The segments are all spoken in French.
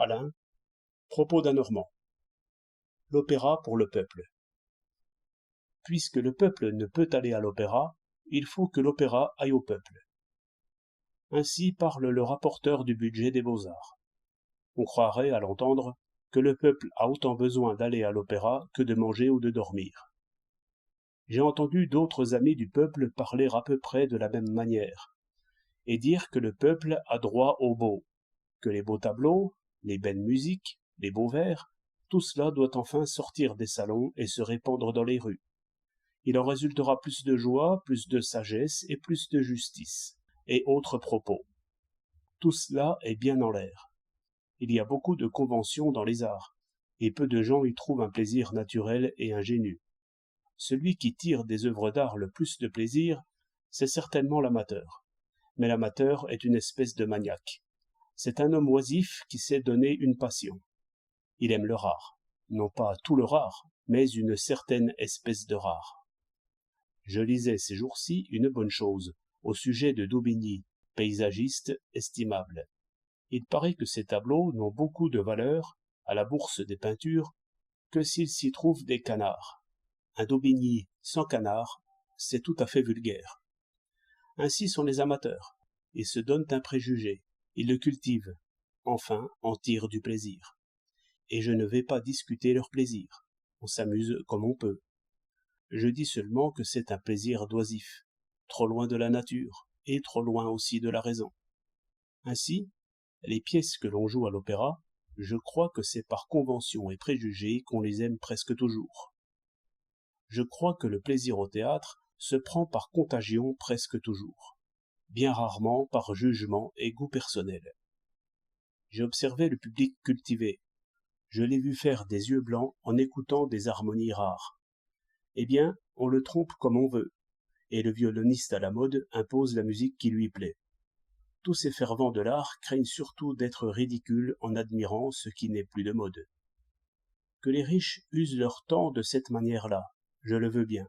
Alain, propos d'un Normand. L'opéra pour le peuple. Puisque le peuple ne peut aller à l'opéra, il faut que l'opéra aille au peuple. Ainsi parle le rapporteur du budget des Beaux-Arts. On croirait, à l'entendre, que le peuple a autant besoin d'aller à l'opéra que de manger ou de dormir. J'ai entendu d'autres amis du peuple parler à peu près de la même manière, et dire que le peuple a droit au beau, que les beaux tableaux, les belles musiques, les beaux vers, tout cela doit enfin sortir des salons et se répandre dans les rues. Il en résultera plus de joie, plus de sagesse et plus de justice, et autres propos. Tout cela est bien en l'air. Il y a beaucoup de conventions dans les arts, et peu de gens y trouvent un plaisir naturel et ingénu. Celui qui tire des œuvres d'art le plus de plaisir, c'est certainement l'amateur. Mais l'amateur est une espèce de maniaque. C'est un homme oisif qui sait donner une passion. Il aime le rare. Non pas tout le rare, mais une certaine espèce de rare. Je lisais ces jours-ci une bonne chose, au sujet de Daubigny, paysagiste estimable. Il paraît que ces tableaux n'ont beaucoup de valeur, à la bourse des peintures, que s'il s'y trouve des canards. Un Daubigny sans canards, c'est tout à fait vulgaire. Ainsi sont les amateurs. Ils se donnent un préjugé, ils le cultivent, enfin en tirent du plaisir. Et je ne vais pas discuter leur plaisir, on s'amuse comme on peut. Je dis seulement que c'est un plaisir d'oisif, trop loin de la nature, et trop loin aussi de la raison. Ainsi, les pièces que l'on joue à l'opéra, je crois que c'est par convention et préjugé qu'on les aime presque toujours. Je crois que le plaisir au théâtre se prend par contagion presque toujours, bien rarement par jugement et goût personnel. J'ai observé le public cultivé, je l'ai vu faire des yeux blancs en écoutant des harmonies rares. Eh bien, on le trompe comme on veut, et le violoniste à la mode impose la musique qui lui plaît. Tous ces fervents de l'art craignent surtout d'être ridicules en admirant ce qui n'est plus de mode. Que les riches usent leur temps de cette manière-là, je le veux bien,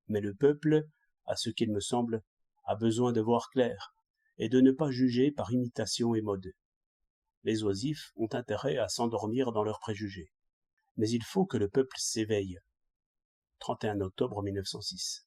mais le peuple, à ce qu'il me semble, a besoin de voir clair, et de ne pas juger par imitation et mode. Les oisifs ont intérêt à s'endormir dans leurs préjugés. Mais il faut que le peuple s'éveille. 31 octobre 1906.